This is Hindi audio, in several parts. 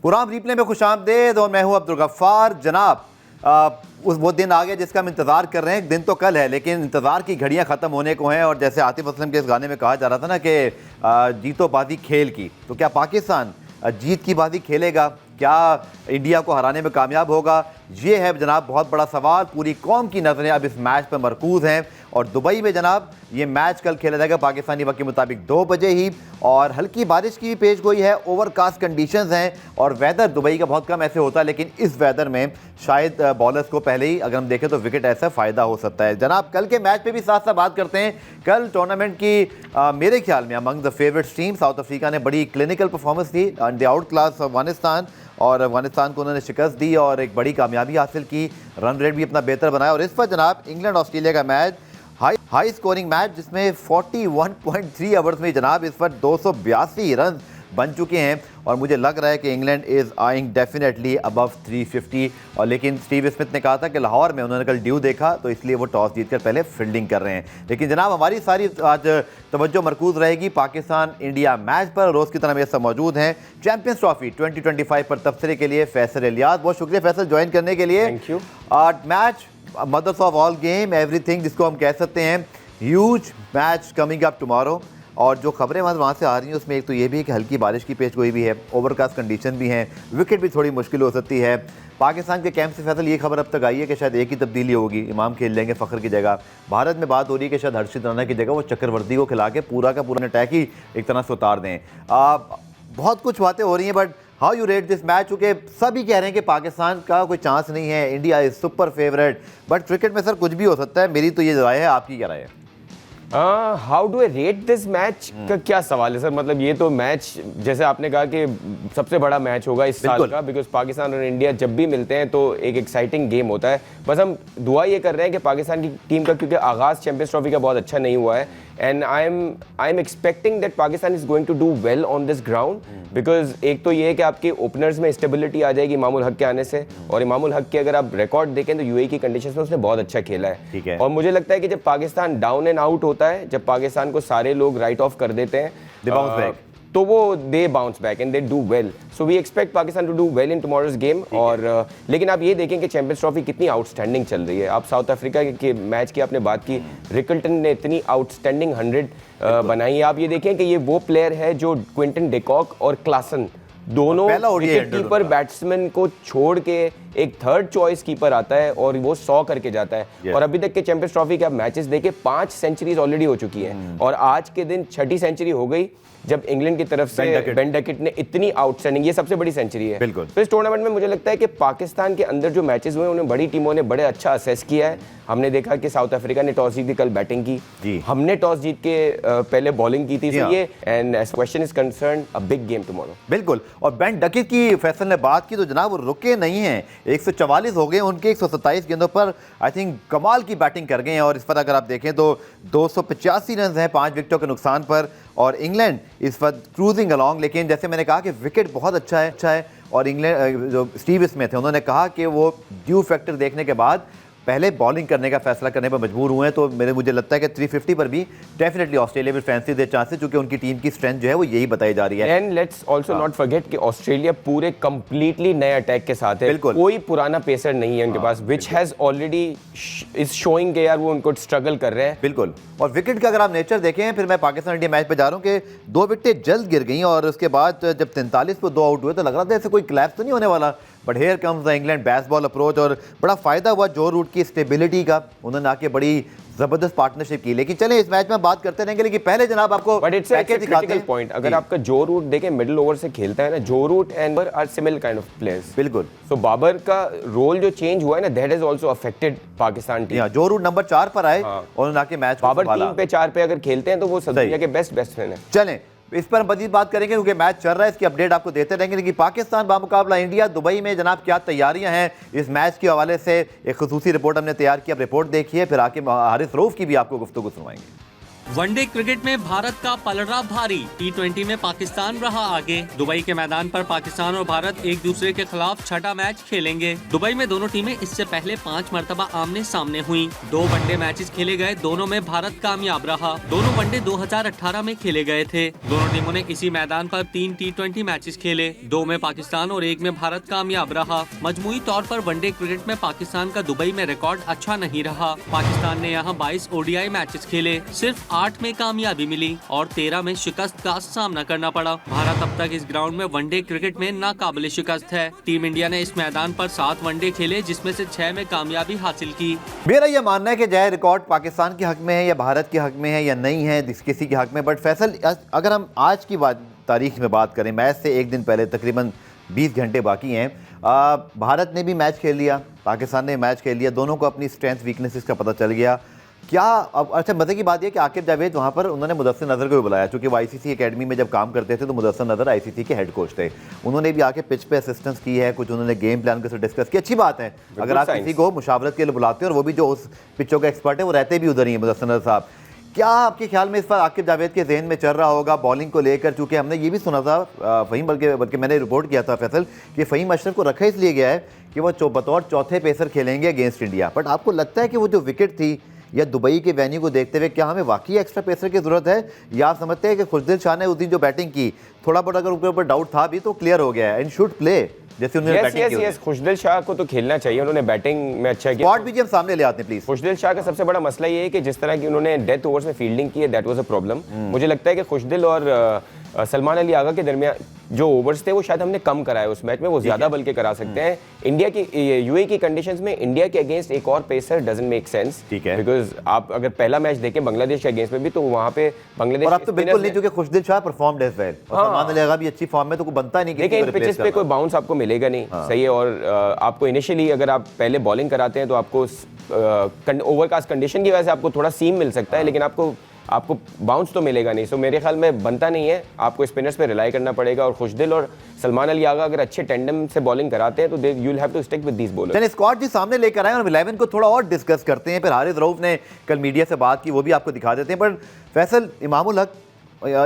पुराम रीप्ले में खुशामदीद और मैं हूं अब्दुल गफ्फार। जनाब वो दिन आ गया जिसका हम इंतज़ार कर रहे हैं। दिन तो कल है लेकिन इंतज़ार की घड़ियां ख़त्म होने को हैं। और जैसे आतिफ असलम के इस गाने में कहा जा रहा था ना कि जीतो बाजी खेल की, तो क्या पाकिस्तान जीत की बाजी खेलेगा? क्या इंडिया को हराने में कामयाब होगा? ये है जनाब बहुत बड़ा सवाल। पूरी कौम की नज़रें अब इस मैच पर मरकूज़ हैं और दुबई में जनाब ये मैच कल खेला जाएगा पाकिस्तानी वक्त के मुताबिक 2 बजे ही। और हल्की बारिश की भी पेश गोई है, ओवरकास्ट कंडीशंस हैं और वेदर दुबई का बहुत कम ऐसे होता है, लेकिन इस वेदर में शायद बॉलर्स को पहले ही अगर हम देखें तो विकेट ऐसा फ़ायदा हो सकता है। जनाब कल के मैच पे भी साथ साथ बात करते हैं। कल टूर्नामेंट की मेरे ख्याल में among the favourites team south Africa ने बड़ी clinical performance the and the out class Afghanistan, और अफगानिस्तान को उन्होंने शिकस्त दी और एक बड़ी कामयाबी हासिल की। रन रेट भी अपना बेहतर बनाया और इस पर जनाब इंग्लैंड ऑस्ट्रेलिया का मैच हाई स्कोरिंग मैच जिसमें 41.3 ओवर्स में जनाब इस पर 282 रन बन चुके हैं और मुझे लग रहा है कि England is eyeing definitely above 350। और लेकिन स्टीव स्मिथ ने कहा था कि लाहौर में उन्होंने कल ड्यू देखा तो इसलिए वो टॉस जीतकर पहले फील्डिंग कर रहे हैं। लेकिन जनाब हमारी सारी आज तवज्जो मरकूज़ रहेगी पाकिस्तान इंडिया मैच पर। रोज़ की तरह मेरे साथ मौजूद हैं चैंपियंस ट्रॉफी 2025 पर तबसरे के लिए फैसल इलियास। बहुत शुक्रिया फैसल ज्वाइन करने के लिए। Thank you. Match mothers of all game everything जिसको हम कह सकते हैं, huge match coming up tomorrow. और जो खबरें वहाँ से आ रही हैं उसमें एक तो ये भी है कि हल्की बारिश की पेश गोई भी है, ओवरकास्ट कंडीशन भी हैं, विकेट भी थोड़ी मुश्किल हो सकती है। पाकिस्तान के कैंप से फैसल ये खबर अब तक आई है कि शायद एक ही तब्दीली होगी, इमाम खेल लेंगे फ़खर की जगह। भारत में बात हो रही है कि शायद हर्षित राणा की जगह वो चक्रवर्ती को खिला के पूरा का पूरा अटैक ही एक तरह से उतार दें। बहुत कुछ बातें हो रही हैं, but how you rate this match? क्योंकि सभी कह रहे हैं कि पाकिस्तान का कोई चांस नहीं है, India is super favourite, but cricket में सर कुछ भी हो सकता है। मेरी तो ये राय है, आपकी क्या राय है? How do I rate this match का क्या सवाल है सर? मतलब ये तो मैच जैसे आपने कहा कि सबसे बड़ा मैच होगा इस साल का, बिकॉज पाकिस्तान और इंडिया जब भी मिलते हैं तो एक एक्साइटिंग गेम होता है। बस हम दुआ ये कर रहे हैं कि पाकिस्तान की टीम का, क्योंकि आगाज़ चैंपियंस ट्रॉफी का बहुत अच्छा नहीं हुआ है, and I am expecting that Pakistan is going to do well on this ground, because एक तो ये है कि आपके ओपनर्स में स्टेबिलिटी आ जाएगी इमामुल हक के आने से। और इमामुल हक के अगर आप रिकॉर्ड देखें तो यूएई की कंडीशंस में उसने बहुत अच्छा खेला है। और मुझे लगता है कि जब पाकिस्तान डाउन एंड आउट होता है, जब पाकिस्तान को सारे लोग राइट ऑफ कर देते हैं तो वो they bounce back and they do well. So we expect Pakistan to do well in tomorrow's game. और लेकिन आप ये देखें कि चैंपियंस ट्रॉफी कितनी आउटस्टैंडिंग चल रही है। आप साउथ अफ्रीका के मैच की आपने बात की, रिकल्टन ने इतनी आउटस्टैंडिंग 100 बनाई है। आप ये देखें कि ये वो प्लेयर है जो क्विंटन डिकॉक और क्लासन दोनों विकेट कीपर बैट्समैन को छोड़ के एक थर्ड चॉइस कीपर आता है और वो 100 करके जाता है। और अभी तक के चैंपियंस ट्रॉफी के आप मैचेस देखे, 5 सेंचुरीज ऑलरेडी हो चुकी हैं और आज के दिन 6ठी सेंचुरी हो गई जब इंग्लैंड की तरफ से बेन डकेट ने इतनी आउटस्टैंडिंग, ये सबसे बड़ी सेंचुरी है। बिल्कुल। तो इस टूर्नामेंट में मुझे लगता है कि पाकिस्तान के अंदर जो मैचेस हुए उन्हें बड़ी टीमों ने बड़े अच्छा असेस किया है। हमने देखा कि साउथ अफ्रीका ने टॉस जीत के कल बैटिंग की, हमने टॉस जीत के पहले बॉलिंग की थी। तो ये and as question is concern a big game tomorrow. बिल्कुल। और बेन डकेट की फैसल ने बात की तो जनाब वो रुके नहीं हैं, 144 हो गए उनके 127 गेंदों पर। आई थिंक कमाल की बैटिंग कर गए हैं और इस पर अगर आप देखें तो 285 रन हैं 5 विकेटों के नुकसान पर और इंग्लैंड इस वक्त क्रूजिंग अलॉन्ग। लेकिन जैसे मैंने कहा कि विकेट बहुत अच्छा है और इंग्लैंड जो स्टीव स्मिथ थे उन्होंने कहा कि वो ड्यू फैक्टर देखने के बाद पहले बॉलिंग करने का फैसला करने पर मजबूर हुए हैं। तो मुझे लगता है कि 350 पर भी डेफिनेटली ऑस्ट्रेलिया में फैंसी दे चांसेस, क्योंकि उनकी टीम की स्ट्रेंथ जो है वो यही बताई जा रही है। And let's also not forget कि ऑस्ट्रेलिया पूरे कंप्लीटली नए अटैक के साथ है, कोई पुराना पेसर नहीं है उनके पास, which has already is showing के यार वो उनको स्ट्रगल कर रहे हैं। बिल्कुल। और विकेट का अगर आप नेचर देखें, फिर मैं पाकिस्तान इंडिया मैच पे जा रहा हूँ कि 2 विकेटें जल्द गिर गई और उसके बाद जब 43 पे 2 आउट हुए तो लग रहा था ऐसे कोई क्लैश तो नहीं होने वाला, but here comes the England baseball approach और बड़ा फायदा हुआ जो रूट की स्टेबिलिटी का, उन्होंने आके बड़ी जबरदस्त पार्टनरशिप की। लेकिन चलें इस मैच में बात करते रहेंगे, लेकिन पहले जनाब आपको क्रिटिकल पॉइंट, अगर आपका जो रूट देखें मिडिल ओवर से खेलता है ना, जो Root and are similar kind of players. बिल्कुल। सो बाबर का रोल जो चेंज हुआ है ना, that has also affected Pakistan team. जो रूट नंबर 4 पर आए और आके मैच बाबर 3 पे 4 पे अगर खेलते हैं तो वो सब दुनिया के बेस्ट बैट्समैन है। चलें इस पर मजीद बात करेंगे क्योंकि मैच चल रहा है, इसकी अपडेट आपको देते रहेंगे। लेकिन पाकिस्तान बामुकाबला इंडिया दुबई में जनाब क्या तैयारियां हैं इस मैच के हवाले से एक खुसूसी रिपोर्ट हमने तैयार की, अब रिपोर्ट देखिए फिर आके हारिस रऊफ की भी आपको गुफ्तगू सुनवाएंगे। वनडे क्रिकेट में भारत का पलड़ा भारी, T20 में पाकिस्तान रहा आगे। दुबई के मैदान पर पाकिस्तान और भारत एक दूसरे के खिलाफ छठा मैच खेलेंगे। दुबई में दोनों टीमें इससे पहले 5 मरतबा आमने सामने हुई। 2 वनडे मैचेस खेले गए, दोनों में भारत कामयाब रहा। दोनों वनडे 2018 में खेले गए थे। दोनों टीमों ने इसी मैदान पर 3 T20 मैचेस खेले, 2 में पाकिस्तान और 1 में भारत कामयाब रहा। मजमूई तौर पर वनडे क्रिकेट में पाकिस्तान का दुबई में रिकॉर्ड अच्छा नहीं रहा। पाकिस्तान ने यहाँ 22 ODI मैचेस खेले, सिर्फ 8 में कामयाबी मिली और 13 में शिकस्त का सामना करना पड़ा। भारत अब तक इस ग्राउंड में वनडे क्रिकेट में नाकाबिले शिकस्त है। टीम इंडिया ने इस मैदान पर 7 वनडे खेले, जिसमें से 6 में कामयाबी हासिल की। मेरा यह मानना है कि चाहे रिकॉर्ड पाकिस्तान के हक में है या भारत के हक में है या नहीं है, किसी के हक में, बट फैसल अगर हम आज की तारीख में बात करें, मैच से एक दिन पहले तकरीबन 20 घंटे बाकी हैं, भारत ने भी मैच खेल लिया, पाकिस्तान ने मैच खेल लिया, दोनों को अपनी स्ट्रेंथ वीकनेसेस का पता चल गया। क्या अब अच्छा मज़े की बात यह कि आकिब जावेद वहाँ पर उन्होंने मुदस्सिर नज़र को भी बुलाया, क्योंकि वो ICC एकेडमी में जब काम करते थे तो मुदस्सिर नज़र ICC के हेड कोच थे। उन्होंने भी आके पिच पे असिस्टेंस की है, कुछ उन्होंने गेम प्लान के साथ डिस्कस की। अच्छी बात है अगर आप किसी को मुशावरत के लिए बुलाते हो, और वो भी जो उस पिचों का एक्सपर्ट है वो रहते भी उधर ही है, मुदस्सिर नज़र साहब। क्या आपके ख्याल में इस पर आकिब जावेद के जहन में चल रहा होगा बॉलिंग को लेकर? चूँकि हमने ये भी सुना था फ़हीम, बल्कि मैंने रिपोर्ट किया था फैसल, कि फ़हीम अशरफ को रखा इसलिए गया है कि वो बतौर चौथे पेसर खेलेंगे अगेंस्ट इंडिया। बट आपको लगता है कि वो जो विकेट थी या दुबई के वेन्यू को देखते हुए क्या हमें वाकई एक्स्ट्रा पेसर की ज़रूरत है, या आप समझते हैं कि खुशदिल शाह ने उस दिन जो बैटिंग की, थोड़ा बहुत अगर उनके ऊपर डाउट था भी तो क्लियर हो गया है, एंड शुड प्ले जैसे उन्होंने बैटिंग की? खुशदिल शाह को तो खेलना चाहिए, उन्होंने बैटिंग में अच्छा किया। स्क्वाड भी हम सामने ले आते हैं प्लीज। खुशदिल शाह का सबसे बड़ा मसला ये है कि जिस तरह की उन्होंने डेथ ओवर्स में फील्डिंग की है, दैट वाज अ प्रॉब्लम। मुझे लगता है कि खुशदिल और सलमान अली आगा के दरमियान जो ओवर्स थे वो शायद हमने कम कराए उस मैच में, वो ज्यादा बल्कि करा सकते हैं। इंडिया की यूएई की कंडीशंस में इंडिया के अगेंस्ट एक और पेसर डजंट मेक सेंस, ठीक है, बिकॉज आप अगर पहला मैच देखें बांग्लादेश के अगेंस्ट में भी, तो वहां पे बांग्लादेश और अब तो बिल्कुल नहीं, क्योंकि खुशदिल शाह परफॉर्म्ड एज वेल और सलमान अली आगा भी अच्छी फॉर्म में, तो कोई बनता नहीं। देखिए इन पिचेस पे कोई बाउंस आपको मिलेगा नहीं, सही है, और आपको इनिशियली अगर आप पहले बॉलिंग कराते हैं तो आपको ओवरकास्ट कंडीशन की वजह से आपको थोड़ा सीम मिल सकता है, लेकिन आपको बाउंस तो मिलेगा नहीं। सो मेरे ख्याल में बनता नहीं है, आपको स्पिनर्स पे रिलाई करना पड़ेगा। और खुशदिल और सलमान अली आगा अगर अच्छे टेंडम से बॉलिंग कराते हैं तो you will have to stick with these bowlers. चलिए स्क्वाड जी सामने लेकर आए और 11 को थोड़ा और डिस्कस करते हैं। फिर हारिस रऊफ ने कल मीडिया से बात की, वो भी आपको दिखा देते हैं। पर Faisal, Imamul Haq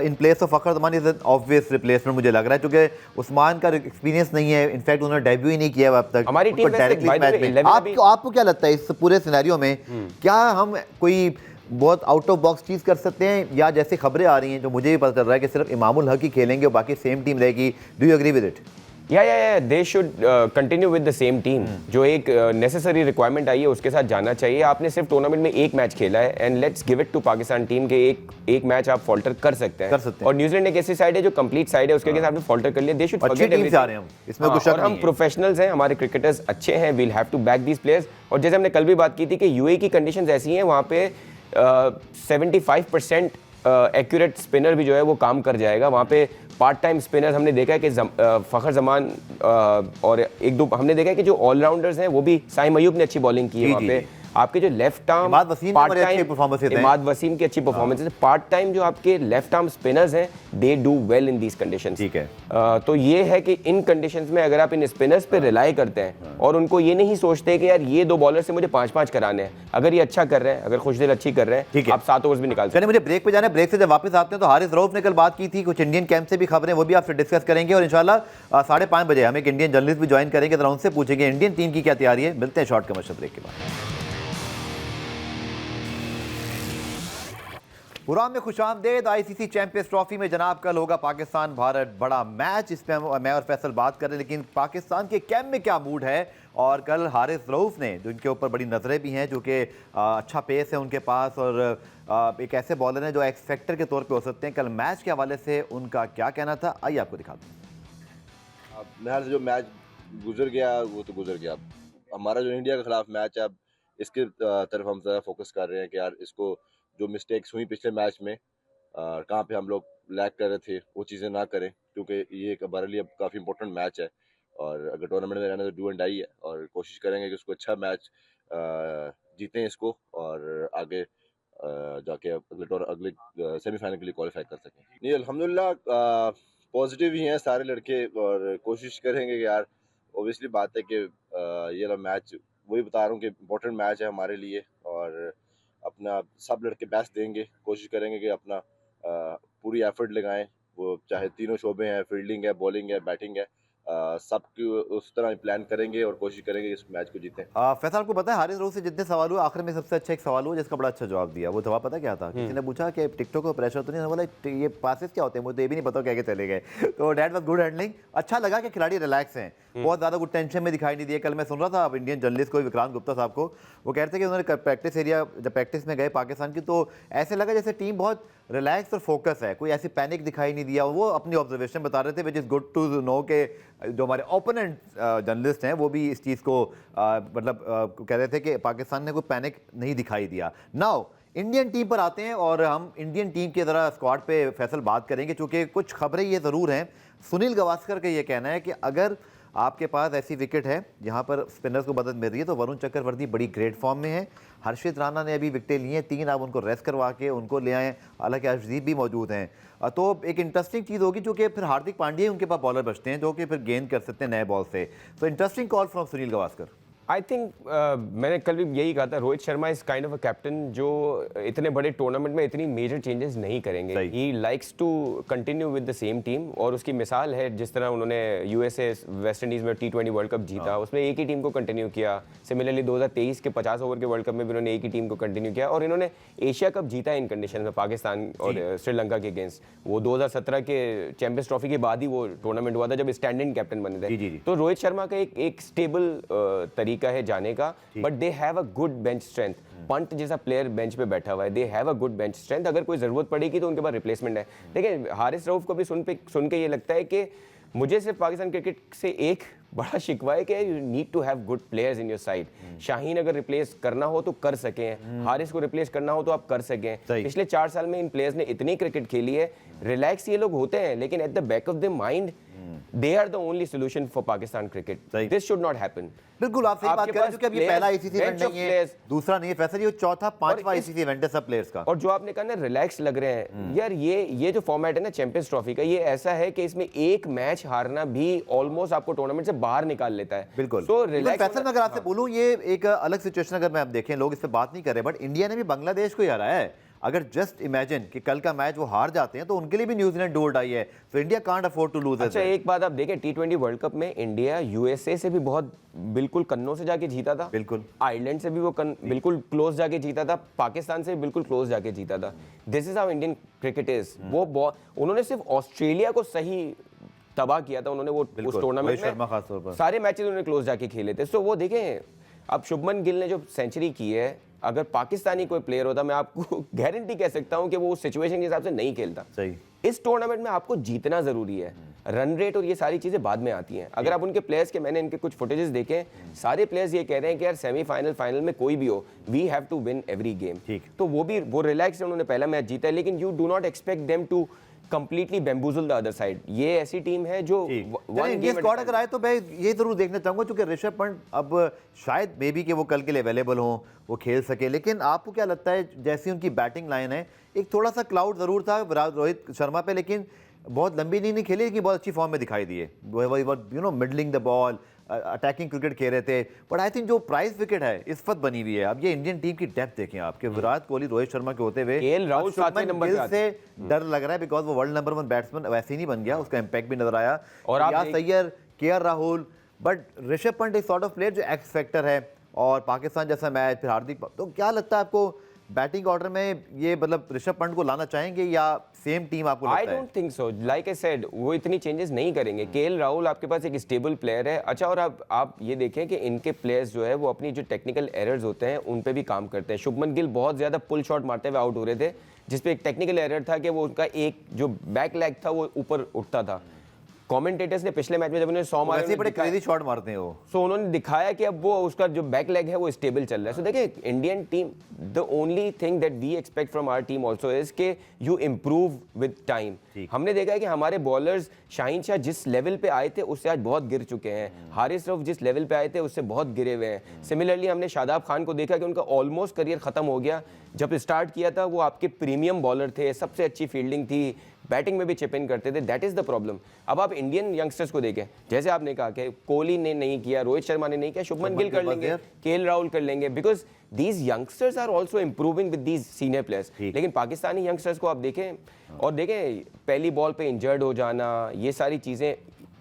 in place of Fakhar Zaman is an obvious replacement मुझे लग रहा है, क्योंकि उस्मान का एक्सपीरियंस नहीं है, इनफैक्ट उन्होंने डेब्यू ही नहीं किया अब तक हमारी टीम में। आपको क्या लगता है इस पूरे सिनेरियो में क्या हम कोई बहुत आउट ऑफ बॉक्स चीज़ कर सकते हैं, या जैसे खबरें आ रही हैं जो मुझे भी पता चल रहा है कि सिर्फ इमामुल हक ही खेलेंगे और बाकी सेम टीम रहेगी? Do you agree with it? या they should continue with the same team. जो एक नेसेसरी रिक्वायरमेंट आई है उसके साथ जाना चाहिए। आपने सिर्फ टूर्नामेंट में एक मैच खेला है, and let's give it to Pakistan team के एक मैच आप फॉल्टर कर सकते हैं। और न्यूजीलैंड एक ऐसी साइड है जो कंप्लीट साइड है, उसके अगेंस्ट आपने फॉल्टर कर लिया। दे शुड फॉरगेट एवरीथिंग, इसमें कुछ शक नहीं है। हम प्रोफेशनल्स हैं, हमारे क्रिकेटर्स अच्छे हैं, we will have to back these players. और जैसे हमने कल भी बात की थी कि यूएई की कंडीशंस ऐसी हैं, वहाँ पे 75% एक्यूरेट स्पिनर भी जो है वो काम कर जाएगा। वहाँ पे पार्ट टाइम स्पिनर्स हमने देखा है कि फखर जमान और एक दो हमने देखा है कि जो ऑलराउंडर्स हैं वो भी, साइम अयूब ने अच्छी बॉलिंग की है वहाँ पे। आपके जो लेफ्ट आर्म इमाद वसीम की अच्छी परफॉर्मेंस है। पार्ट टाइम जो आपके लेफ्ट आर्म स्पिनर्स हैं, दे do well in these conditions. ठीक है, तो ये है कि इन कंडीशंस में अगर आप इन स्पिनर्स पे रिलाई करते हैं और उनको ये नहीं सोचते कि यार ये 2 बॉलर से मुझे 5-5 कराने हैं, अगर ये अच्छा कर रहे हैं, अगर खुशदिल अच्छी कर रहे हैं, आप 7 ओवर्स भी निकाल सकते हैं। मुझे ब्रेक पे जाना है, ब्रेक से जब वापस आते हैं तो हारिस रऊफ ने कल बात की थी, कुछ इंडियन कैंप से भी खबरें, वो भी आपसे डिस्कस करेंगे। और इंशाल्लाह 5:30 बजे हम एक इंडियन जर्नलिस्ट भी ज्वाइन करेंगे, जरा उनसे पूछेंगे इंडियन टीम की क्या तैयारी है। मिलते हैं शॉर्ट कमर्शियल ब्रेक के बाद। प्रोग्राम में खुशामदेद। आईसीसी चैंपियंस ट्रॉफी में जनाब कल होगा पाकिस्तान भारत बड़ा मैच, इस पर मैं और फैसल बात कर रहे हैं। लेकिन पाकिस्तान के कैंप में क्या मूड है, और कल हारिस रऊफ ने, जिनके ऊपर बड़ी नज़रें भी हैं, जो कि अच्छा पेस है उनके पास और एक ऐसे बॉलर हैं जो एक्स फैक्टर के तौर पे हो सकते हैं, कल मैच के हवाले से उनका क्या कहना था, आइए आपको दिखाते हैं। मेरे से जो मैच गुजर गया वो तो गुजर गया। हमारा जो इंडिया के खिलाफ मैच है, अब इसके तरफ हम ज़्यादा फोकस कर रहे हैं कि यार इसको जो मिस्टेक्स हुई पिछले मैच में, कहाँ पे हम लोग लैग कर रहे थे, वो चीज़ें ना करें, क्योंकि ये एक हमारे लिए काफ़ी इंपॉर्टेंट मैच है। और अगर टूर्नामेंट में रहना तो डू एंड डाई है, और कोशिश करेंगे कि उसको अच्छा मैच जीतें इसको, और आगे जाके अगले सेमीफाइनल के लिए क्वालिफाई कर सकें। नहीं, अल्हम्दुलिल्लाह पॉजिटिव ही हैं सारे लड़के, और कोशिश करेंगे कि यार ओबियसली बात है कि ये वाला मैच, वही बता रहा हूँ कि इम्पोर्टेंट मैच है हमारे लिए, और अपना सब लड़के बेस्ट देंगे, कोशिश करेंगे कि अपना पूरी एफर्ट लगाएं, वो चाहे तीनों शोबे हैं, फील्डिंग है, बॉलिंग है, बैटिंग है, सब की उस तरह प्लान करेंगे और कोशिश करेंगे इस मैच को जीतें। फैसल, आपको पता है हारिस रऊफ से जितने सवाल हुए आखिर में सबसे अच्छा एक सवाल हुआ जिसका बड़ा अच्छा जवाब दिया। वो जवाब पता क्या था? किसी ने पूछा कि टिकटॉक को प्रेशर तो नहीं, बोला ये पासेस क्या होते हैं, मुझे ये भी नहीं पता क्या चले गए। तो डैट वाज गुड हैंडलिंग। अच्छा लगा कि खिलाड़ी रिलैक्स हैं, बहुत ज़्यादा कुछ टेंशन में दिखाई नहीं दिए। कल मैं सुन रहा था अब इंडियन जर्नलिस्ट को, विक्रांत गुप्ता साहब को, वो कह रहे थे कि उन्होंने प्रैक्टिस एरिया जब प्रैक्टिस में गए पाकिस्तान की तो ऐसे लगा जैसे टीम बहुत रिलैक्स और फोकस है, कोई ऐसी पैनिक दिखाई नहीं दिया। वो अपनी ऑब्जर्वेशन बता रहे थे, which is good to know के जो हमारे ओपोनेंट जर्नलिस्ट हैं वो भी इस चीज़ को मतलब कह रहे थे कि पाकिस्तान ने कोई पैनिक नहीं दिखाई दिया। नाउ इंडियन टीम पर आते हैं और हम इंडियन टीम के ज़रा स्क्वाड पे फैसल बात करेंगे, चूँकि कुछ खबरें ये ज़रूर हैं। सुनील गावस्कर का ये कहना है कि अगर आपके पास ऐसी विकेट है जहां पर स्पिनर्स को मदद मिल रही है तो वरुण चक्रवर्ती बड़ी ग्रेट फॉर्म में है। हर्षित राणा ने अभी विकेटें ली हैं 3, आप उनको रेस्ट करवा के उनको ले आए, हालांकि अर्शदीप भी मौजूद हैं। तो एक इंटरेस्टिंग चीज़ होगी क्योंकि फिर हार्दिक पांड्या उनके पास बॉलर बचते हैं जो कि फिर गेंद कर सकते हैं नए बॉल से। तो interesting call from Sunil Gavaskar. I think मैंने कल भी यही कहा था, Rohit Sharma is kind of a captain जो इतने बड़े टूर्नामेंट में इतनी मेजर चेंजेस नहीं करेंगे। He likes to continue with the same team, और उसकी मिसाल है जिस तरह उन्होंने यूएसए वेस्ट इंडीज में T20 वर्ल्ड कप जीता, उसमें एक ही टीम को कंटिन्यू किया। सिमिलरली 2023 के 50 ओवर के वर्ल्ड कप में भी उन्होंने एक ही टीम को कंटिन्यू किया, और इन्होंने एशिया कप जीता इन कंडीशन में पाकिस्तान और श्रीलंका के अगेंस्ट। वो 2017 के चैंपियंस ट्रॉफी के बाद ही वो टूर्नामेंट हुआ था जब स्टैंड इन कैप्टन बने थे। तो रोहित शर्मा का एक स्टेबल तरीका है जाने का, but they have a good bench strength. Punt जैसा प्लेयर बेंच पे बैठा हुआ है, they have a good bench strength. अगर कोई जरूरत पड़ेगी तो उनके पास रिप्लेसमेंट है। देखिए हारिस रऊफ को भी सुन के ये लगता है कि मुझे सिर्फ पाकिस्तान क्रिकेट से एक बड़ा शिकवा है कि you need to have good players in your side. Shaheen अगर रिप्लेस करना हो तो कर सकें, हारिस को रिप्लेस करना हो तो आप कर सकें। पिछले 4 साल में इन प्लेयर्स ने इतनी क्रिकेट खेली है, रिलैक्स ये लोग होते हैं, लेकिन at the back of the mind they are the only solution for Pakistan cricket. This should not happen. बिल्कुल आप सही बात कर रहे हैं, क्योंकि अब ये पहला आईसीसी इवेंट नहीं है, दूसरा नहीं है फैसल, ये चौथा 5वां आईसीसी इवेंट है सब प्लेयर्स का। और जो आपने कहा ना रिलैक्स लग रहे हैं यार, ये जो फॉर्मेट है ना चैंपियंस ट्रॉफी का, ये ऐसा है कि इसमें एक मैच हारना भी ऑलमोस्ट आपको टूर्नामेंट से बाहर निकाल लेता है। बिल्कुल। तो रिलैक्स फैसल में अगर आपसे बोलूं, ये एक अलग सिचुएशन अगर मैं आप देखें, लोग इस पे बात नहीं कर रहे, बट इंडिया ने भी बांग्लादेश को ही हराया है। अगर जस्ट इमेजिन कि कल का मैच वो हार जाते हैं तो उनके लिए भी न्यूजीलैंड डोर डाई है, तो India can't afford to lose. अच्छा एक बात आप देखें, T20 वर्ल्ड कप में इंडिया यूएसए से भी बहुत बिल्कुल कन्नों से जाके जीता था, बिल्कुल आयरलैंड से भी वो बिल्कुल क्लोज जाके जीता था, पाकिस्तान से भी बिल्कुल क्लोज जाके जीता था। This is how Indian cricket is. वो उन्होंने सिर्फ ऑस्ट्रेलिया को सही तबाह किया था, उन्होंने वो उस टूर्नामेंट में सारे मैचेस उन्होंने क्लोज जाके खेले थे। सो वो देखें, अब शुभमन गिल ने जो सेंचुरी की है, अगर पाकिस्तानी कोई प्लेयर होता, मैं आपको गारंटी कह सकता हूं कि वो उस सिचुएशन के हिसाब से नहीं खेलता। सही। इस टूर्नामेंट में आपको जीतना जरूरी है, रन रेट और ये सारी चीजें बाद में आती हैं। अगर आप उनके प्लेयर्स के, मैंने इनके कुछ फुटेजेस देखे, सारे प्लेयर्स ये कह रहे हैं कि यार सेमीफाइनल फाइनल में कोई भी हो, we have to win every game. तो वो रिलैक्स, उन्होंने पहला मैच जीता है, लेकिन you do not expect them to completely bamboozle the other side. ये ऐसी टीम है जो इंडिया स्क्वाड अगर आए तो मैं ये जरूर देखना चाहूंगा, क्योंकि ऋषभ पंत अब शायद मे बी कि वो कल के लिए अवेलेबल हो, वो खेल सके। लेकिन आपको क्या लगता है, जैसी उनकी बैटिंग लाइन है, एक थोड़ा सा क्लाउड जरूर था रोहित शर्मा पे, लेकिन बहुत लंबी नहीं खेली, लेकिन बहुत अच्छी फॉर्म में दिखाई दिए। You know middling the ball, attacking cricket खेल रहे थे। बट आई थिंक जो प्राइस विकेट है इस वक्त बनी हुई है, अब ये इंडियन टीम की डेप्थ देखें आपके, विराट कोहली, रोहित शर्मा के होते हुए केएल राहुल सातवें नंबर पे से डर लग रहा है, बिकॉज वो वर्ल्ड नंबर 1 बैट्समैन वैसे ही नहीं बन गया, उसका इम्पैक्ट भी नजर आया। और यार सैयद, केएल राहुल, बट ऋषभ पंत एक सॉर्ट ऑफ प्लेयर जो एक्स फैक्टर है, और पाकिस्तान जैसा मैच, फिर हार्दिक। तो क्या लगता है आपको बैटिंग ऑर्डर में ये मतलब ऋषभ पंत को लाना चाहेंगे या सेम टीम आपको लगता है? I don't think so. Like I said, वो इतनी चेंजेस नहीं करेंगे। केएल राहुल आपके पास एक स्टेबल प्लेयर है। अच्छा, और आप ये देखें कि इनके प्लेयर्स जो है वो अपनी जो टेक्निकल एरर्स होते हैं उन पे भी काम करते हैं। शुभमन गिल बहुत ज्यादा पुल शॉट मारते हुए आउट हो रहे थे, जिसपे एक टेक्निकल एरर था कि वो उनका एक जो बैक लेग था वो ऊपर उठता था। कमेंटेटर्स ने पिछले मैच में जब उन्होंने 100 मारे, वैसे बड़े क्रेजी शॉट मारते हैं वो, सो उन्होंने दिखाया कि अब वो उसका जो बैक लेग है वो स्टेबल चल रहा है। सो देखिए, Indian team, the only thing that we expect from our team also is के यू इम्प्रूव विद टाइम। हमने देखा है कि हमारे बॉलर्स, शाहीन शाह जिस लेवल पे आए थे उससे आज बहुत गिर चुके हैं, हारिस रऊफ जिस लेवल पे आए थे उससे बहुत गिरे हुए हैं। सिमिलरली हमने शादाब खान को देखा कि उनका ऑलमोस्ट करियर खत्म हो गया। जब स्टार्ट किया था वो आपके प्रीमियम बॉलर थे, सबसे अच्छी फील्डिंग थी, बैटिंग में भी चिप इन करते थे, दैट इज द प्रॉब्लम। अब आप इंडियन यंगस्टर्स को देखें, जैसे आपने कहा कि कोहली ने नहीं किया, रोहित शर्मा ने नहीं किया, शुभमन गिल कर लेंगे, केएल राहुल कर लेंगे, because these youngsters are also improving with these senior players. लेकिन पाकिस्तानी यंगस्टर्स को आप देखें और देखें पहली बॉल पे इंजर्ड हो जाना, ये सारी चीज़ें।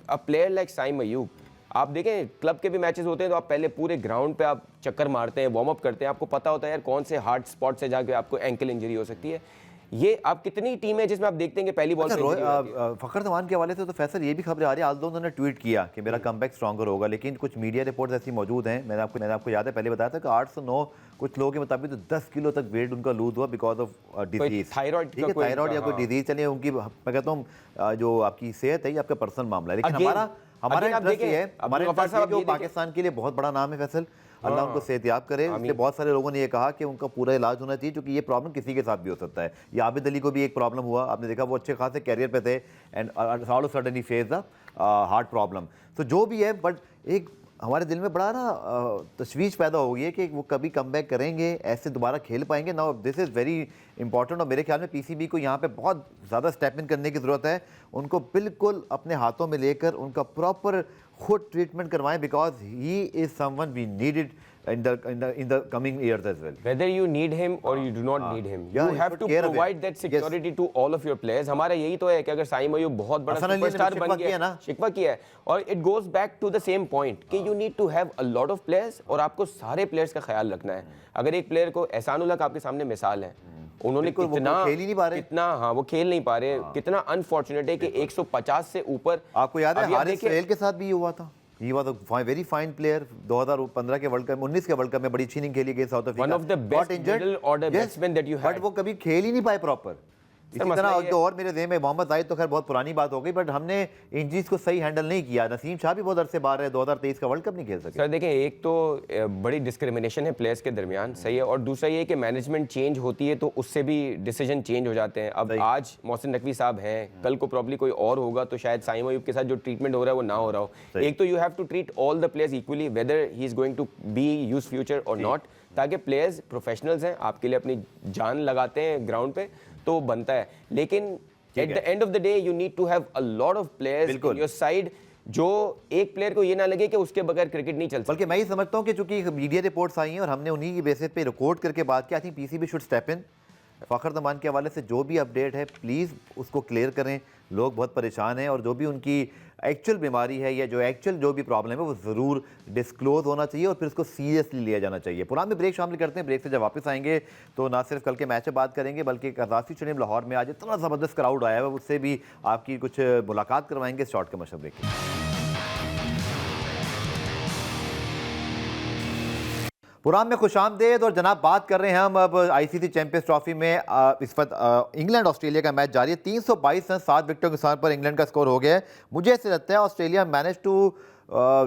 A player like Saim Ayub, आप देखें क्लब के भी मैचेस होते हैं तो आप पहले पूरे ग्राउंड पे आप चक्कर मारते हैं, वार्म अप करते हैं, आपको पता होता है यार कौन से हार्ड स्पॉट से जाके आपको एंकल इंजरी हो सकती है। ये आप कितनी टीम है जिसमें आप देखते हैं कि पहली बॉल फखर जमान के हवाले से तो फैसल ये भी खबरें आ रही है, आज उन्होंने ट्वीट किया कि मेरा कमबैक स्ट्रॉन्गर होगा, लेकिन कुछ मीडिया रिपोर्ट्स ऐसी मौजूद हैं, मैंने आपको याद है पहले बताया था कि 8 से 9 कुछ लोगों के मुताबिक तो 10 किलो तक वेट उनका लूज हुआ बिकॉज ऑफ डिजीज, थायराइड, ठीक है, थायराइड या कोई डिजीज। चलिए उनकी मैं कहता हूँ जो आपकी सेहत है ये आपका पर्सनल मामला है, लेकिन हमारा इंटरेस्ट ये है, हमारा इंटरेस्ट है कि वो पाकिस्तान के लिए बहुत बड़ा नाम है फैसल, अल्लाह उनको सेहतयाब करे। इसलिए बहुत सारे लोगों ने ये कहा कि उनका पूरा इलाज होना चाहिए, क्योंकि ये प्रॉब्लम किसी के साथ भी हो सकता है। ये आबिद अली को भी एक प्रॉब्लम हुआ, आपने देखा वो अच्छे खासे कैरियर पे थे and all of sudden he face the heart problem. तो जो भी है, बट एक हमारे दिल में बड़ा ना तशवीश पैदा हो गई है कि वो कभी कम बैक करेंगे, ऐसे दोबारा खेल पाएंगे। Now this is very important और मेरे ख्याल में पीसीबी को यहाँ पे बहुत ज़्यादा स्टेप इन करने की ज़रूरत है। उनको बिल्कुल अपने हाथों में लेकर उनका प्रॉपर खुद ट्रीटमेंट करवाएं, because he is someone we needed in the coming years as well. Whether you need him or you do not need him, Yeah, you have to provide that security to all of your players. हमारा यही तो है कि अगर साइम अयूब बहुत बड़ा सुपरस्टार बन गया, शिकवा किया है, और it goes back to the same point कि you need to have a lot of players और आपको सारे प्लेयर्स का ख्याल रखना है। अगर एक प्लेयर को एहसानुल्लाह आपके सामने मिसाल है, उन्होंने कितना खेल ही नहीं पा रहे, कितना वो खेल नहीं पा रहे, कितना अनफॉर्चुनेट है कि 150 से ऊपर। आपको याद है हारिस सहेल के साथ भी हुआ था, He was a very fine player 2015 के वर्ल्ड कप में, 19 के वर्ल्ड कप में बड़ी अच्छी इनिंग खेली गई south Africa, one of the best middle order batsmen that you had, but वो कभी खेल ही नहीं पाए प्रॉपर। इसी तरह तो और मेरे ज़हन में मोहम्मद जाहिद तो खैर बहुत पुरानी बात हो गई, बट हमने इंजरीज को सही हैंडल नहीं किया। नसीम शाह भी बहुत अरसे बाहर है, 2023 का वर्ल्ड कप नहीं खेल सके। सर देखें, एक तो बड़ी डिस्क्रिमिनेशन है प्लेयर्स के दरमियान, सही है, और दूसरा ये कि मैनेजमेंट चेंज होती है तो उससे भी डिसीजन चेंज हो जाते हैं। अब आज मोहसिन नकवी साहब हैं, कल को प्रॉब्ली कोई और होगा तो शायद साइम अयूब के साथ जो ट्रीटमेंट हो रहा है वो ना हो रहा हो। एक तो you have to treat all the players equally, whether he is going to be use future और नॉट, ताकि प्लेयर्स प्रोफेशनल्स हैं, आपके लिए अपनी जान लगाते हैं ग्राउंड पे तो बनता है। लेकिन at the end of the day you need to have a lot of players in your side, जो एक प्लेयर को ये ना लगे कि उसके बगैर क्रिकेट नहीं चल सकता। बल्कि मैं ये समझता हूँ कि चूंकि मीडिया रिपोर्ट्स आई हैं और हमने उन्हीं की बेसिस पे रिकॉर्ड करके बात की, I think PCB should step in. Fakhar Zaman के हवाले से जो भी अपडेट है प्लीज़ उसको क्लियर करें, लोग बहुत परेशान हैं और जो भी उनकी एक्चुअल बीमारी है या जो एक्चुअल जो भी प्रॉब्लम है वो ज़रूर डिस्क्लोज होना चाहिए और फिर उसको सीरियसली लिया जाना चाहिए। पुराने में ब्रेक शामिल करते हैं, ब्रेक से जब वापस आएंगे तो ना सिर्फ कल के मैच पे बात करेंगे बल्कि कज़ाफ़ी स्टेडियम लाहौर में आज इतना ज़बरदस्त क्राउड आया है उससे भी आपकी कुछ मुलाकात करवाएंगे शॉर्ट कमर्शियल ब्रेक के। पुरान में खुशामदेद और जनाब बात कर रहे हैं हम अब आईसीसी चैंपियंस ट्रॉफी में। इस वक्त इंग्लैंड ऑस्ट्रेलिया का मैच जारी है, 322 रन 7 विकेटों के स्थान पर इंग्लैंड का स्कोर हो गया है। मुझे ऐसे लगता है Australia manage to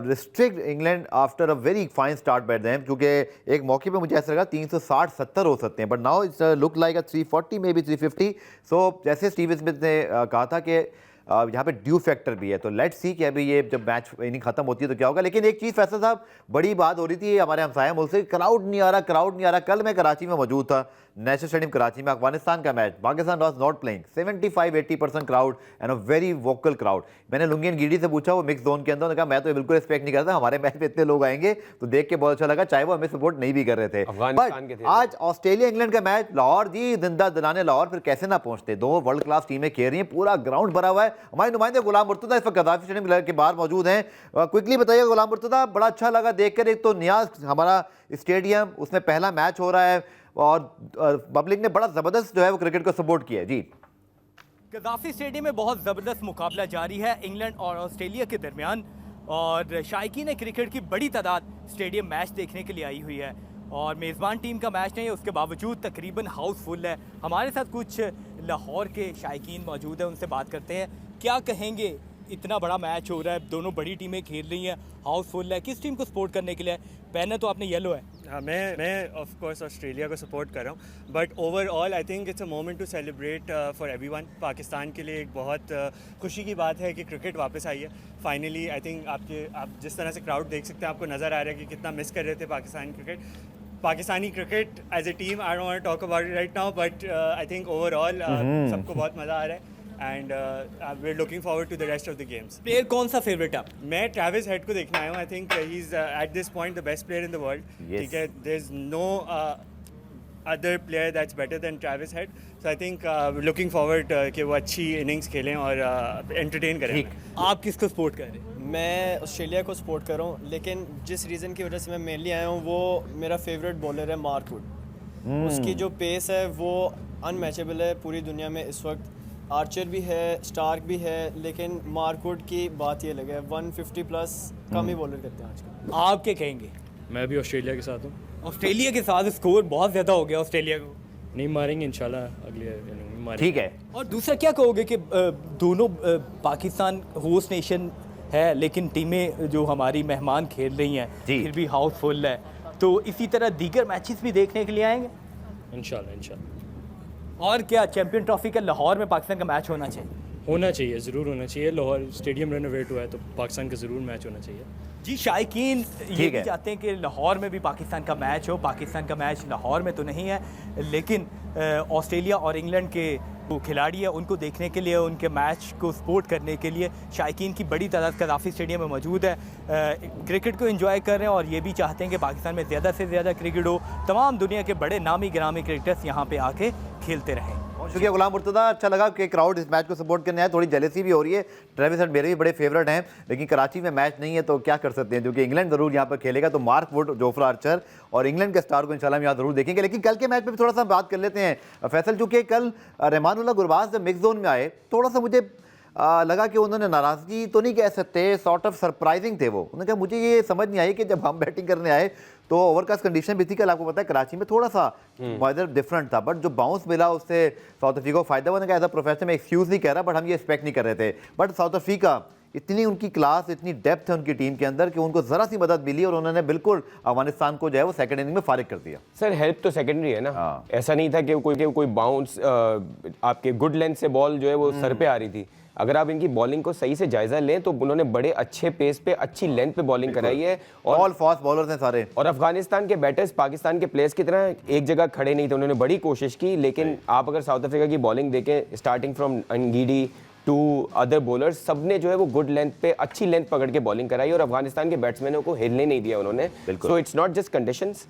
restrict England after a very fine start by them, क्योंकि एक मौके पे मुझे ऐसा लगा 360-70 हो सकते हैं, but now it's look like a 340 may be 350। सो जैसे स्टीव स्मिथ ने कहा था कि यहाँ पे ड्यू फैक्टर भी है, तो लेट्स सी कि अभी ये जब मैच इनिंग खत्म होती है तो क्या होगा। लेकिन एक चीज़ फैसल साहब बड़ी बात हो रही थी हमारे हमसाया मुल्क से, क्राउड नहीं आ रहा। कल मैं कराची में मौजूद था, नेशनल स्टेडियम कराची में, अफगानिस्तान का match, Pakistan was not playing, 75-80% crowd and a very vocal crowd. मैंने लुंगी गिडी से पूछा, वो मिक्स जोन के अंदर, कहा मैं तो बिल्कुल एक्सपेक्ट नहीं करता हमारे मैच में इतने लोग आएंगे, तो देख के बहुत अच्छा लगा, चाहे वो हमें सपोर्ट नहीं भी कर रहे थे। बट आज ऑस्ट्रेलिया इंग्लैंड का मैच, लाहौर जी जिंदा दिलाने लाहौर, फिर कैसे ना पहुंचते, दो वर्ल्ड क्लास टीमें खेल रही हैं, पूरा ग्राउंड भरा हुआ है। हमारे नुमाइंदे गुलाम मुर्तज़ा इस वक्त गद्दाफी स्टेडियम के बाहर मौजूद हैं। क्विकली बताइए गुलाम मुर्तज़ा, बड़ा अच्छा लगा देखकर, एक तो नियाज हमारा स्टेडियम उसमें पहला मैच हो रहा है और पब्लिक ने बड़ा ज़बरदस्त जो है वो क्रिकेट को सपोर्ट किया है। जी, गद्दाफी स्टेडियम में बहुत ज़बरदस्त मुकाबला जारी है इंग्लैंड और ऑस्ट्रेलिया के दरमियान, और शायकीन क्रिकेट की बड़ी तादाद स्टेडियम मैच देखने के लिए आई हुई है, और मेज़बान टीम का मैच नहीं है, उसके बावजूद तकरीबन हाउसफुल है। हमारे साथ कुछ लाहौर के शायकीन मौजूद हैं, उनसे बात करते हैं। क्या कहेंगे, इतना बड़ा मैच हो रहा है, दोनों बड़ी टीमें खेल रही हैं, हाउसफुल है, किस टीम को सपोर्ट करने के लिए? पहले तो आपने येलो है। हाँ, मैं ऑफ कोर्स ऑस्ट्रेलिया को सपोर्ट कर रहा हूँ, but overall I think it's a moment to celebrate for everyone. Pakistan के लिए एक बहुत खुशी की बात है कि क्रिकेट वापस आई है फाइनली। आई थिंक आप जिस तरह से क्राउड देख सकते हैं, आपको नज़र आ रहा है कि कितना मिस कर रहे थे Pakistani cricket as a team. I don't want to talk about it right now, but I think overall सबको बहुत मज़ा आ रहा है। and we're looking forward to the rest of the games. Player कौन सा फेवरेट है? मैं ट्रैविस हेड को देखने आया हूँ. I think he's at this point the best player in the world. Yes. ठीक है, there's no other player that's better than Travis Head. So I think we're looking forward कि वो अच्छी innings खेलें और entertain करें. आप किसको सपोर्ट कर रहे हैं? मैं ऑस्ट्रेलिया को सपोर्ट कर रहा हूँ, लेकिन जिस रीज़न की वजह से मैं मेनली आया हूँ वो मेरा फेवरेट बॉलर है मार्क वुड. उसकी जो पेस है वो अनमैचेबल है पूरी दुनिया में इस वक्त. आर्चर भी है, स्टार्क भी है, लेकिन मार्क वुड की बात ये लगे 150 प्लस कम ही बॉलर करते हैं आजकल. आप क्या कहेंगे? मैं भी ऑस्ट्रेलिया के साथ हूँ. ऑस्ट्रेलिया के साथ स्कोर बहुत ज़्यादा हो गया ऑस्ट्रेलिया को. नहीं मारेंगे इंशाल्लाह अगले इनिंग में मारेंगे. ठीक है. और दूसरा क्या कहोगे कि दोनों पाकिस्तान होस्ट नेशन है, लेकिन टीमें जो हमारी मेहमान खेल रही हैं जी. फिर भी हाउसफुल है, तो इसी तरह दीगर मैचेस भी देखने के लिए आएंगे. इंशाल्लाह. और क्या चैंपियन ट्रॉफी का लाहौर में पाकिस्तान का मैच होना चाहिए? होना चाहिए, ज़रूर होना चाहिए. लाहौर स्टेडियम रेनोवेट हुआ है तो पाकिस्तान का ज़रूर मैच होना चाहिए. जी शायकीन ये ठीक भी है. चाहते हैं कि लाहौर में भी पाकिस्तान का मैच हो. पाकिस्तान का मैच लाहौर में तो नहीं है, लेकिन ऑस्ट्रेलिया और इंग्लैंड के जो खिलाड़ी हैं उनको देखने के लिए, उनके मैच को सपोर्ट करने के लिए शायकीन की बड़ी तादाद कदाफी स्टेडियम में मौजूद है. क्रिकेट को एंजॉय कर रहे हैं और ये भी चाहते हैं कि पाकिस्तान में ज़्यादा से ज़्यादा क्रिकेट हो. तमाम दुनिया के बड़े नामी गिरामी क्रिकेटर्स यहाँ पे आके खेलते रहें. शुक्रिया गुलाम मुर्तज़ा. अच्छा लगा कि क्राउड इस मैच को सपोर्ट करने आए. थोड़ी जेलसी भी हो रही है. ट्रेविस हेड मेरे भी बड़े फेवरेट हैं, लेकिन कराची में मैच नहीं है तो क्या कर सकते हैं, क्योंकि इंग्लैंड ज़रूर यहाँ पर खेलेगा. तो मार्क वुड, जोफ्रा आर्चर और इंग्लैंड के स्टार को इंशाल्लाह हम यहाँ ज़रूर देखेंगे. लेकिन कल के मैच में भी थोड़ा सा बात कर लेते हैं फैसल. चूँकि कल रहमानुल्लाह गुरबाज जब मिक्स जोन में आए, थोड़ा सा मुझे लगा कि उन्होंने नाराज़गी तो नहीं कह सकते, सॉर्ट ऑफ सरप्राइजिंग थे वो. उन्होंने कहा मुझे ये समझ नहीं आई कि जब हम बैटिंग करने आए तो ओवरकास्ट कंडीशन भी थी. कल आपको पता है कराची में थोड़ा सा वेदर डिफरेंट था, बट जो बाउंस मिला उससे साउथ अफ्रीका को फायदा हुआ. एज अ प्रोफेशनल मैं एक्सक्यूज़ नहीं कह रहा, बट हम ये एक्सपेक्ट नहीं कर रहे थे. बट साउथ अफ्रीका इतनी उनकी क्लास, इतनी डेप्थ है उनकी टीम के अंदर कि उनको ज़रा सी मदद मिली और उन्होंने बिल्कुल अफगानिस्तान को जो है वो सेकंड इनिंग में फारिग कर दिया. सर हेल्प तो सेकेंडरी है ना. हाँ. ऐसा नहीं था कि कोई बाउंस आपके गुड लेंथ से बॉल जो है वो सर पे आ रही थी. अगर आप इनकी बॉलिंग को सही से जायजा लें तो उन्होंने बड़े अच्छे पेस पे अच्छी लेंथ पे बॉलिंग कराई है. और ऑल फास्ट बॉलर्स हैं सारे. और अफगानिस्तान के बैटर्स पाकिस्तान के प्लेयर्स की तरह एक जगह खड़े नहीं थे. उन्होंने बड़ी कोशिश की, लेकिन आप अगर साउथ अफ्रीका की बॉलिंग देखें, starting from Ngidi to other bowlers, सबने जो है वो गुड लेंथ पे अच्छी लेंथ पकड़ के बॉलिंग कराई और अफगानिस्तान के बैट्समैनों को हिलने नहीं दिया उन्होंने. So it's not just conditions.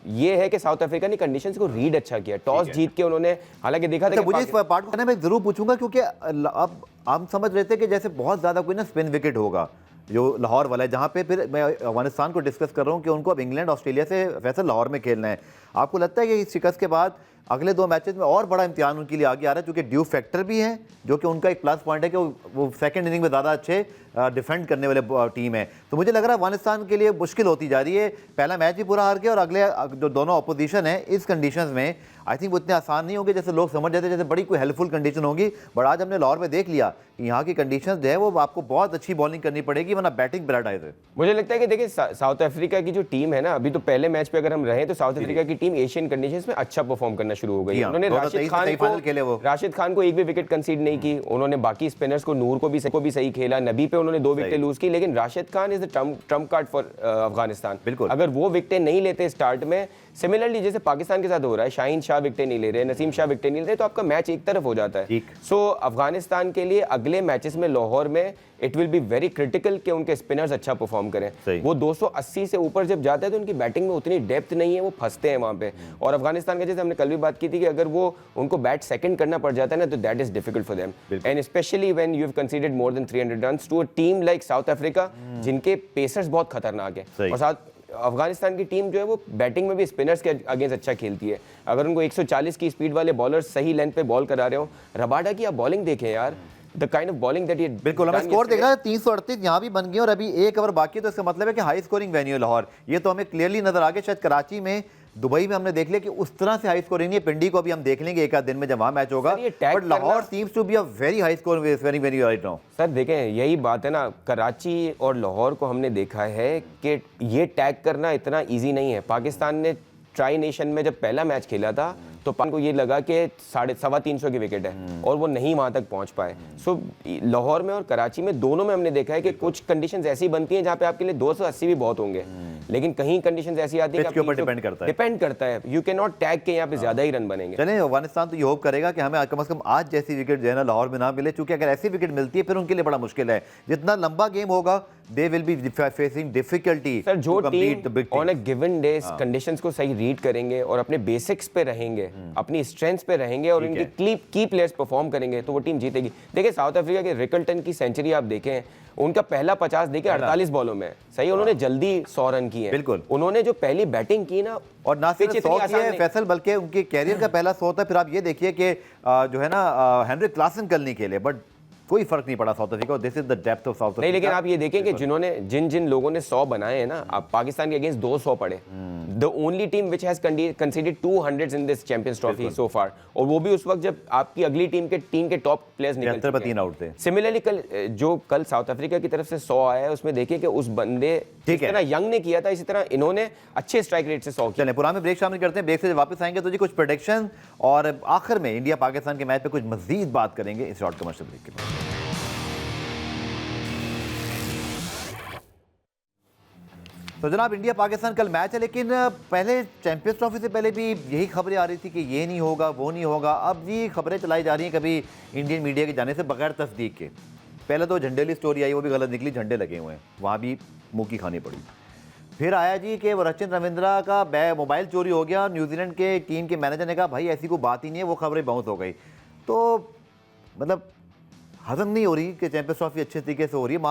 ये है कि साउथ अफ्रीका ने कंडीशंस को रीड अच्छा किया. टॉस जीत के उन्होंने हालांकि देखा था कि मुझे इस पार्ट को मैं जरूर पूछूंगा, क्योंकि अब हम समझ रहे थे कि जैसे बहुत ज़्यादा कोई ना स्पिन विकेट होगा जो लाहौर वाला है, जहाँ पे फिर मैं अफगानिस्तान को डिस्कस कर रहा हूँ कि उनको अब इंग्लैंड ऑस्ट्रेलिया से वैसे लाहौर में खेलना है. आपको लगता है कि इस शिकस्त के बाद अगले 2 मैचेस में और बड़ा इम्तिहान उनके लिए आगे आ रहा है, क्योंकि ड्यू फैक्टर भी है, जो कि उनका एक प्लस पॉइंट है कि वो सेकंड इनिंग में ज़्यादा अच्छे डिफेंड करने वाले टीम है. तो मुझे लग रहा है अफगानिस्तान के लिए मुश्किल होती जा रही है. पहला मैच भी पूरा हार गया और अगले जो दोनों अपोजिशन है इस कंडीशंस में आई थिंक वो इतने आसान नहीं होंगे जैसे लोग समझ जाते, जैसे बड़ी कोई हेल्पफुल कंडीशन होगी. बट आज हमने लाहौर में देख लिया कि यहाँ की कंडीशन जो है वो आपको बहुत अच्छी बॉलिंग करनी पड़ेगी, वरना बैटिंग पैराडाइज है. मुझे लगता है कि देखिए साउथ अफ्रीका की जो टीम है ना, अभी तो पहले मैच पे अगर हम रहे तो साउथ अफ्रीका की टीम एशियन कंडीशंस में अच्छा परफॉर्म करना शुरू हो गई. उन्होंने राशिद खान को एक भी विकेट कंसीड नहीं की. उन्होंने बाकी स्पिनर्स को, नूर को भी सही खेला. नबी पे उन्होंने 2 विकेटें लूज की, लेकिन Rashid Khan is the Trump card for Afghanistan. बिल्कुल. अगर वो विकेटें नहीं लेते स्टार्ट में, सिमिलरली जैसे पाकिस्तान के साथ हो रहा है, शाहीन शाह विकेटें नहीं ले रहे, नसीम शाह विकेटें नहीं ले रहे, तो आपका मैच एक तरफ हो जाता है. सो अफगानिस्तान के लिए अगले मैचेस में लाहौर में it will be very critical कि उनके स्पिनर्स अच्छा परफॉर्म करें. वो 280 से ऊपर जब जाते हैं तो उनकी बैटिंग में उतनी डेप्थ नहीं है, वो फंसते हैं वहाँ पे. और अफगानिस्तान का जैसे हमने कल भी बात की थी कि अगर वो उनको बैट सेकंड करना पड़ जाता है ना, तो that is difficult for them. And especially when you have considered more than 300 runs to a team like South Africa, जिनके पेसर्स बहुत खतरनाक है. और साथ अफगानिस्तान की टीम जो है वो बैटिंग में भी स्पिनर्स के अगेंस्ट अच्छा खेलती है. अगर उनको 140 की स्पीड वाले बॉलर्स सही लेंथ पे बॉल करा रहे हो, रबाडा की आप बॉलिंग देखें यार, the kind of bowling that ये बिल्कुल. हमें स्कोर देख रहा है 338 यहाँ भी बन गए और अभी 1 ओवर बाकी है, तो इसका मतलब है कि हाई स्कोरिंग वेन्यू है लाहौर. ये तो हमें क्लियरली नजर आ गया. शायद कराची में, दुबई में हमने देख लिया कि उस तरह से हाई स्कोरिंग नहीं है. पिंडी को भी हम देख लेंगे एक आध दिन में जब वहाँ मैच होगा. But Lahore seems to be a very high score very right now. Sir देखें, यही बात है ना, कराची और लाहौर को हमने देखा है कि ये टैग करना इतना ईजी नहीं है. पाकिस्तान ने ट्राई नेशन में जब पहला मैच खेला था तो पाकिस्तान को ये लगा कि 350 की विकेट है और वो नहीं वहाँ तक पहुँच पाए. सो लाहौर में और कराची में दोनों में हमने देखा है कि कुछ कंडीशंस ऐसी बनती हैं जहाँ पे आपके लिए 280 भी बहुत होंगे. लेकिन कहीं कंडीशंस ऐसी आती है पिच के ऊपर डिपेंड करता है। डिपेंड करता है, यू कैन नॉट टैग के यहाँ पे ज्यादा ही रन बनेंगे। चलें, अफगानिस्तान तो ये होप करेगा कि हमें कम से कम आज जैसी विकेट जो है ना लाहौर में ना मिले, क्योंकि अगर ऐसी विकेट मिलती है फिर उनके लिए बड़ा मुश्किल है। जितना लंबा गेम होगा they will be facing difficulty. Sir जो team on a given day conditions को सही रीड करेंगे और अपने बेसिक्स पे रहेंगे, अपनी स्ट्रेंथ्स पे रहेंगे और इनके की प्लेयर्स परफॉर्म करेंगे तो वो टीम जीतेगी। देखिए साउथ अफ्रीका के रिकल्टन की सेंचुरी आप देखें, उनका पहला 50 देखिए 48 बॉलों में, सही, उन्होंने जल्दी 100 रन किए। बिल्कुल, उन्होंने जो पहली बैटिंग की ना, और ना सिर्फ 100 किया है फैसल, बल्कि उनके कैरियर का पहला 100 था। फिर आप ये देखिए कि जो है ना हेनरी क्लासन कल नहीं खेले, बट कोई फर्क नहीं पड़ा south Africa. This is the depth of south Africa. नहीं, लेकिन आप ये देखें कि जिन लोगों ने 100 बनाए हैं ना, आप पाकिस्तान के अगेंस्ट 200 पड़े। The only team which has conceded 200 in this Champions Trophy so far, और वो भी उस वक्त जब आपकी अगली टीम के टॉप प्लेयर्स निकल चुके हैं। 3 आउट थे। सिमिलरली कल साउथ अफ्रीका की तरफ से 100 आया है, उसमें देखिए कि उस बंदे जिस तरह यंग ने किया था, इसी तरह इन्होंने अच्छे स्ट्राइक रेट से 100 किया। चलें, पुराने ब्रेक शामिल करते हैं, ब्रेक से वापस आएंगे तो जी कुछ प्रेडिक्शन और आखिर में इंडिया पाकिस्तान के मैच पे कुछ मजीद बात करेंगे इस शॉर्ट कमर्शियल ब्रेक के बाद। तो जनाब, इंडिया पाकिस्तान कल मैच है, लेकिन पहले चैंपियंस ट्रॉफी से पहले भी यही खबरें आ रही थी कि ये नहीं होगा, वो नहीं होगा। अब ये खबरें चलाई जा रही हैं कभी इंडियन मीडिया के जाने से बगैर तस्दीक के। पहले तो झंडेली स्टोरी आई, वो भी गलत निकली, झंडे लगे हुए हैं, वहाँ भी मुँह की खानी पड़ी। फिर आया जी कि रचिन रविंद्रा का मोबाइल चोरी हो गया, न्यूजीलैंड के टीम के मैनेजर ने कहा भाई ऐसी कोई बात ही नहीं है, वो खबरें बाउंस हो गई। तो मतलब हजम नहीं हो रही कि चैंपियंस ट्रॉफी अच्छे तरीके से हो रही है।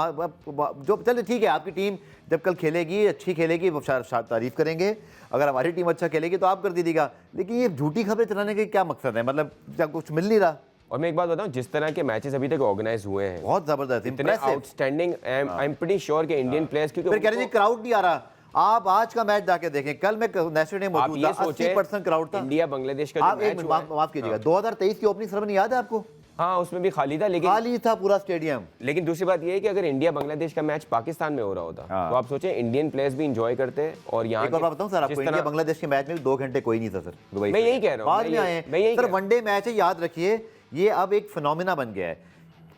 जो चलिए ठीक है, आपकी टीम जब कल खेलेगी, अच्छी खेलेगी, वो तारीफ करेंगे। अगर हमारी टीम अच्छा खेलेगी तो आप कर दीजिएगा, लेकिन ये झूठी खबरें चलाने का क्या मकसद है? मतलब जब कुछ मिल नहीं रहा। और मैं एक बात बताऊं, जिस तरह के मैचेस अभी तक ऑर्गेनाइज हुए हैं, बहुत जबरदस्त, इतने outstanding, I am pretty sure कि इंडियन प्लेयर्स, क्योंकि फिर कह रहे हैं क्राउड नहीं आ रहा। आप आज का मैच जाके देखें, कल मैं नेशनल डे मौजूद था, 80% क्राउड था। इंडिया बांग्लादेश का आप एक माफ कीजिएगा, 2023 की ओपनिंग सेरेमनी याद है आपको? हाँ, उसमें भी खाली था, लेकिन खाली था पूरा स्टेडियम। लेकिन दूसरी बात ये है कि अगर इंडिया बांग्लादेश का मैच पाकिस्तान में हो रहा होता तो आप सोचें इंडियन प्लेयर्स भी एंजॉय करते। और यहाँ एक बार बताऊं सर आपको, इंडिया बांग्लादेश के मैच में 2 घंटे कोई नहीं था सर दुबई। मैं यही कह रहा हूँ, बाद में आए सर। वनडे मैच है, याद रखिए, ये अब एक फिनोमिना बन गया है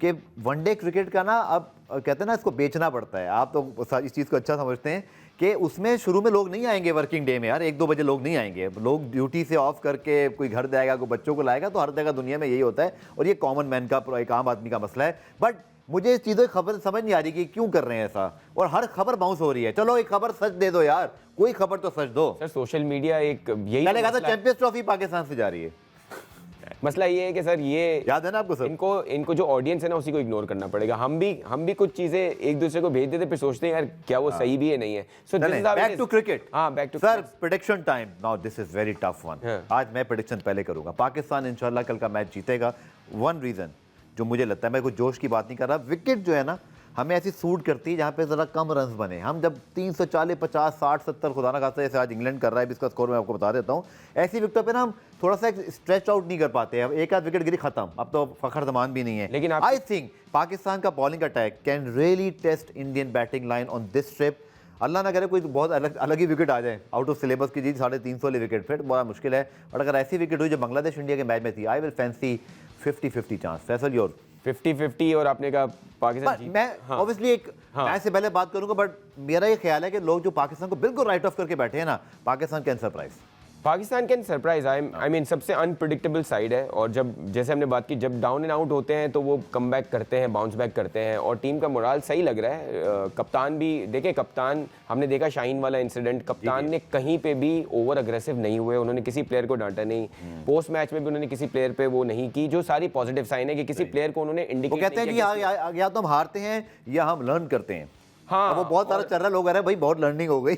कि वनडे क्रिकेट का ना अब कहते हैं ना, इसको बेचना पड़ता है। आप तो इस चीज़ को अच्छा समझते हैं कि उसमें शुरू में लोग नहीं आएंगे वर्किंग डे में, यार 1-2 बजे लोग नहीं आएंगे। लोग ड्यूटी से ऑफ करके कोई घर जाएगा, कोई बच्चों को लाएगा, तो हर जगह दुनिया में यही होता है और ये कॉमन मैन का, एक आम आदमी का मसला है। बट मुझे इस चीज़ों की खबर समझ नहीं आ रही कि क्यों कर रहे हैं ऐसा, और हर खबर बाउंस हो रही है। चलो एक खबर सच दे दो यार, कोई खबर तो सच दो। सर सोशल मीडिया एक यही मैंने कहा था चैंपियंस ट्रॉफी पाकिस्तान से जा रही है। मसला ये है कि सर ये याद है ना आपको सर, इनको जो ऑडियंस है ना उसी को इग्नोर करना पड़ेगा। हम भी कुछ चीजें एक दूसरे को भेज देते, फिर सोचते हैं यार क्या वो सही भी है नहीं है। So back to cricket. हाँ, back to sir, prediction time now. This is very tough one. आज मैं प्रेडिक्शन पहले करूंगा, पाकिस्तान इंशाल्लाह कल का मैच जीतेगा। वन रीजन जो मुझे लगता है, मैं कोई जोश की बात नहीं कर रहा, विकेट जो है ना हमें ऐसी सूट करती है जहाँ पे ज़रा कम रन बने। हम जब 340, 50, 60, 70 खुदा ना खासा जैसे आज इंग्लैंड कर रहा है, इसका स्कोर मैं आपको बता देता हूँ, ऐसी विकेटों पे ना हम थोड़ा सा स्ट्रेच आउट नहीं कर पाते हैं। एक आध विकेट गिरी खत्म, अब तो फखर जमान भी नहीं है। लेकिन आई थिंक पाकिस्तान का bowling attack can really test Indian batting line on this trip. अल्लाह ना करे कोई बहुत अलग ही विकेट आ जाए आउट ऑफ सिलेबस की, जी 350 वाली विकेट, फिर बड़ा मुश्किल है। और अगर ऐसी विकेट हुई जो बांग्लादेश इंडिया के मैच में थी, I will fancy 50-50 chance. Faisal your 50-50। और आपने कहा पाकिस्तान मैं ऑब्वियसली एक मैच से पहले बात करूंगा, बट मेरा ये ख्याल है कि लोग जो पाकिस्तान को बिल्कुल राइट ऑफ करके बैठे हैं ना, Pakistan can surprise. Pakistan can surprise. I mean सबसे अनप्रिडिक्टेबल साइड है, और जब जैसे हमने बात की, जब डाउन एंड आउट होते हैं तो वो कम बैक करते हैं, बाउंस बैक करते हैं, और टीम का मोराल सही लग रहा है। कप्तान भी देखें, कप्तान हमने देखा शाहीन वाला इंसिडेंट, कप्तान ने कहीं पे भी ओवर अग्रेसिव नहीं हुए, उन्होंने किसी प्लेयर को डांटा नहीं। पोस्ट मैच में भी उन्होंने किसी प्लेयर पे वो नहीं की, जो सारी पॉजिटिव साइन है कि किसी प्लेयर को उन्होंने इंडिकेट कहते हैं कि या तो हम हारते हैं या हम लर्न करते हैं। हाँ, वो बहुत सारा चल रहा, लोग कह रहे हैं भाई बहुत लर्निंग हो गई,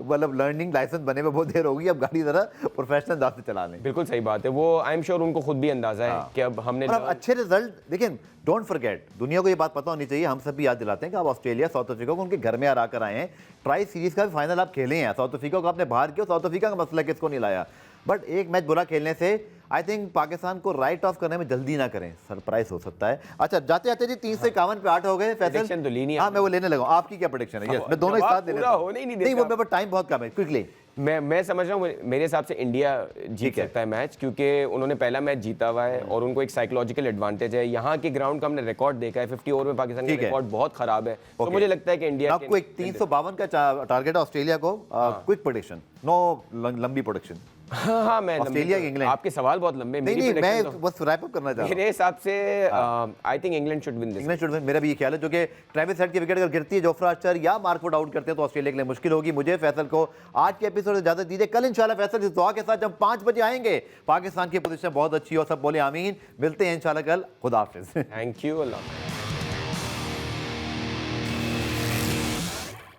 मतलब लर्निंग लाइसेंस बने में बहुत देर होगी, अब गाड़ी जरा प्रोफेशनल अंदाज से चला लें। बिल्कुल सही बात है, वो आई एम श्योर उनको खुद भी अंदाजा है कि अब हमने अच्छे रिजल्ट। लेकिन डोंट फॉरगेट, दुनिया को ये बात पता होनी चाहिए, हम सब भी याद दिलाते हैं कि आप ऑस्ट्रेलिया, साउथ अफ्रीका को उनके घर में हरा कर आए हैं। ट्राई सीरीज का भी फाइनल आप खेले हैं, साउथ अफ्रीका को आपने बाहर किया, साउथ अफ्रीका का मसला किसको नहीं लाया। बट एक मैच बुरा खेलने से आई थिंक पाकिस्तान को राइट ऑफ करने में जल्दी ना करें, सरप्राइज हो सकता है। अच्छा, जाते जाते जी 351 पे 8 हो गए। फैसल तो लेनी है। हाँ, मैं वो लेने लगा। आपकी क्या प्रेडिक्शन है? यस, मैं दोनों एक साथ ले लेता हूं। नहीं, वो मेरे पास टाइम बहुत कम है, क्विकली मैं समझ रहा हूँ, मेरे हिसाब से इंडिया जीत सकता है मैच, क्योंकि उन्होंने पहला मैच जीता हुआ है और उनको एक साइकोलॉजिकल एडवांटेज है। यहाँ के ग्राउंड का हमने रिकॉर्ड देखा है, 50 ओवर में पाकिस्तान का रिकॉर्ड बहुत खराब है, तो मुझे लगता है कि इंडिया आपको एक 352 का टारगेट है ऑस्ट्रेलिया को। क्विक प्रोडिक्शन, नो लंबी प्रोडिक्शन। हाँ, मैं ऑस्ट्रेलिया के इंग्लैंड। आपके सवाल बहुत लंबे। नहीं, मैं बस रैप अप करना चाह रहा हूं। मेरे हिसाब से I think England should win this. England should win, मेरा भी ये ख्याल है, जो कि ट्रेविस हेड की विकेट अगर गिरती है, जोफ्रा आर्चर या मार्कवुड आउट करते हैं तो ऑस्ट्रेलिया के लिए मुश्किल होगी। मुझे फैसल को आज के एपिसोड से इजाजत दीजिए। कल इंशाल्लाह फैसल इस दुआ के साथ जब 5 बजे आएंगे, पाकिस्तान की पोजीशन बहुत अच्छी हो, सब बोले आमीन। मिलते हैं इंशाल्लाह कल। खुदा हाफिज। Thank you, Allah.